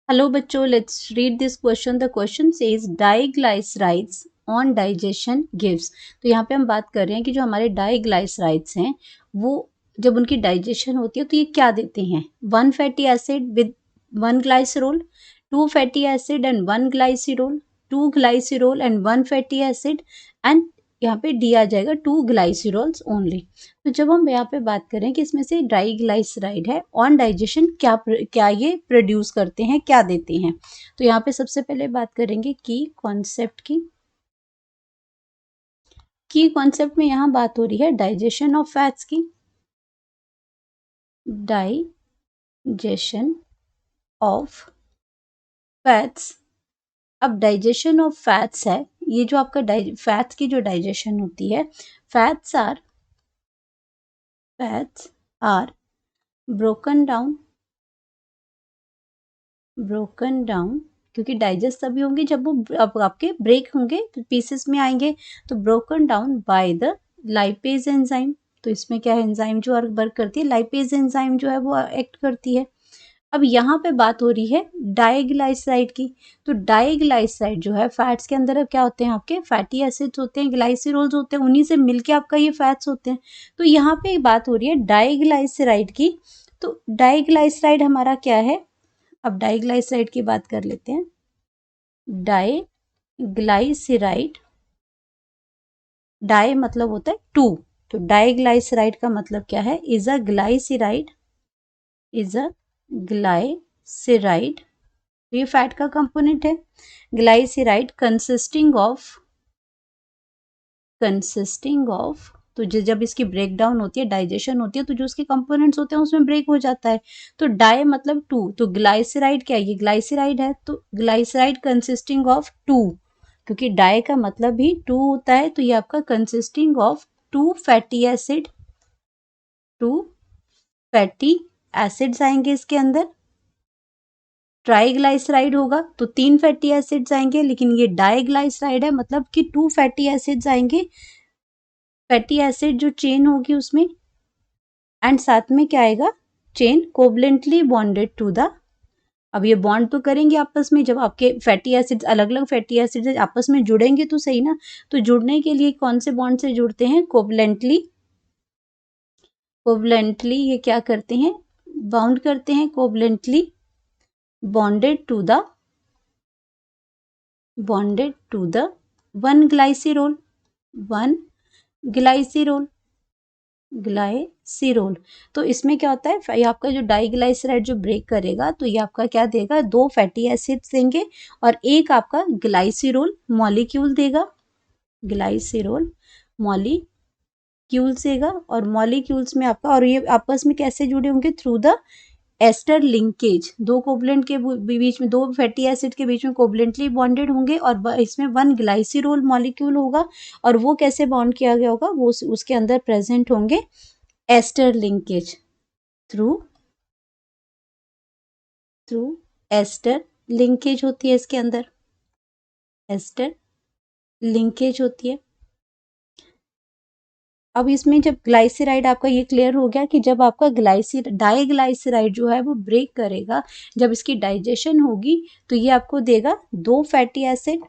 Hello बच्चों, let's read this question. The question says diglycerides on digestion gives. तो यहाँ पे हम बात कर रहे हैं कि जो हमारे डाइग्लाइसराइड्स हैं वो जब उनकी डाइजेशन होती है तो ये क्या देते हैं। 1 fatty acid with 1 glycerol, 2 fatty acid and 1 glycerol, 2 glycerol and 1 fatty acid and यहाँ पे डी आ जाएगा 2 ग्लाइसरोल्स ओनली। तो जब हम यहाँ पे बात करें कि इसमें से डाइग्लाइसराइड है ऑन डाइजेशन क्या ये प्रोड्यूस करते हैं, क्या देते हैं। तो यहाँ पे सबसे पहले बात करेंगे की कॉन्सेप्ट की। कॉन्सेप्ट में यहाँ बात हो रही है डाइजेशन ऑफ फैट्स की। Digestion of fats. अब डाइजेशन ऑफ फैट्स है, ये जो आपका फैट्स की जो डाइजेशन होती है, फैट्स आर ब्रोकन डाउन क्योंकि डाइजेस्ट तभी होंगे जब वो आपके ब्रेक होंगे, पीसेस में आएंगे। तो broken down by the lipase enzyme. तो इसमें क्या है, एंजाइम जो वर्क करती है, लाइपेज एंजाइम जो है वो एक्ट करती है। अब यहाँ पे बात हो रही है डाइग्लाइसराइड की। तो डाइग्लाइसराइड जो है फैट्स के अंदर अब क्या होते हैं, आपके फैटी एसिड्स होते हैं, ग्लाइसरोल्स होते हैं, उन्हीं से मिलके आपका ये फैट्स होते हैं। तो यहाँ पे बात हो रही है डाइग्लाइसराइड की। तो डाइग्लाइसराइड हमारा क्या है, अब डाइग्लाइसराइड की बात कर लेते हैं। डाइग्लाइसराइड, डाई मतलब होता है 2, तो डाइग्लाइसराइड का मतलब क्या है, इज अ ग्लाइसराइड, ये फैट का कंपोनेंट है। ग्लाइसराइड कंसिस्टिंग ऑफ, तो जब इसकी ब्रेक डाउन होती है, डाइजेशन होती है, तो जो उसके कंपोनेंट्स होते हैं उसमें ब्रेक हो जाता है। तो डाई मतलब 2, तो ग्लाइसराइड क्या है, ये ग्लाइसराइड है। तो ग्लाइसराइड कंसिस्टिंग ऑफ 2, क्योंकि डाई का मतलब भी 2 होता है, तो ये आपका कंसिस्टिंग ऑफ 2 फैटी एसिड्स आएंगे इसके अंदर। ट्राइग्लाइसराइड होगा तो 3 फैटी एसिड्स आएंगे, लेकिन ये डाइग्लाइसराइड है मतलब कि 2 फैटी एसिड्स आएंगे। फैटी एसिड जो चेन होगी उसमें, एंड साथ में क्या आएगा, chain covalently bonded to the. अब ये बॉन्ड तो करेंगे आपस में, जब आपके फैटी एसिड्स अलग अलग फैटी एसिड्स आपस में जुड़ेंगे तो सही ना। तो जुड़ने के लिए कौन से बॉन्ड से जुड़ते हैं, कोवलेंटली ये क्या करते हैं, बाउंड करते हैं, covalently bonded to the 1 glycerol, glycerol. तो इसमें क्या होता है, ये आपका जो डाइग्लाइसराइड जो ब्रेक करेगा तो ये आपका क्या देगा, 2 फैटी एसिड्स देंगे और एक आपका ग्लाइसिरोल मॉलिक्यूल देगा, ग्लाइसिरोल मॉलिक्यूल्स देगा। और मॉलिक्यूल्स में आपका, और ये आपस में कैसे जुड़े होंगे, through the ester linkage. 2 covalent के बीच में, 2 फैटी एसिड के बीच में कोवलेंटली बॉन्डेड होंगे और इसमें 1 ग्लाइसिरोल मॉलिक्यूल होगा। और वो कैसे बॉन्ड किया गया होगा, वो उसके अंदर प्रेजेंट होंगे ester linkage, through ester linkage होती है इसके अंदर, एस्टर लिंकेज होती है। अब इसमें जब ग्लाइसराइड आपका ये क्लियर हो गया कि जब आपका डाइग्लाइसराइड जो है वो ब्रेक करेगा, जब इसकी डाइजेशन होगी तो ये आपको देगा 2 फैटी एसिड,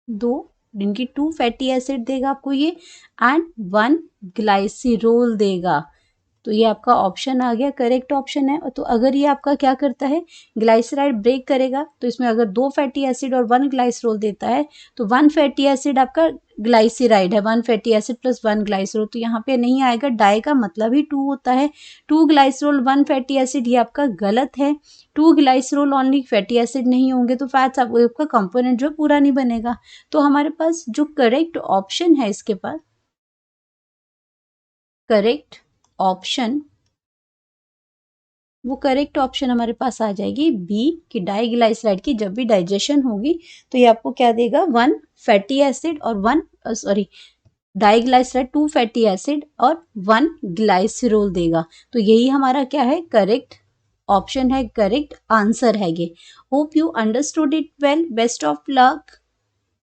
2 फैटी एसिड देगा आपको ये, एंड 1 ग्लाइसिरोल देगा। तो ये आपका ऑप्शन आ गया, करेक्ट ऑप्शन है। तो अगर ये आपका क्या करता है, ग्लाइसराइड ब्रेक करेगा तो इसमें अगर 2 फैटी एसिड और 1 ग्लाइसरोल देता है तो 1 फैटी एसिड आपका ग्लाइसराइड है, 1 फैटी एसिड प्लस 1 ग्लाइसरोल, तो यहाँ पे नहीं आएगा, डाई का मतलब ही 2 होता है। 2 ग्लाइसरोल 1 फैटी एसिड, ये आपका गलत है। 2 ग्लाइसरोल ऑनली फैटी एसिड नहीं होंगे तो फैट्स आपका कंपोनेंट जो पूरा नहीं बनेगा। तो हमारे पास जो करेक्ट ऑप्शन है, इसके पास करेक्ट ऑप्शन, वो करेक्ट ऑप्शन हमारे पास आ जाएगी बी, कि डाइग्लाइसराइड की जब भी डाइजेशन होगी तो ये आपको क्या देगा, 1 फैटी एसिड और 1 डाइग्लाइसराइड 2 फैटी एसिड और 1 ग्लाइसिरोल देगा। तो यही हमारा क्या है, करेक्ट ऑप्शन है, करेक्ट आंसर है ये। Hope you understood it well, best of luck.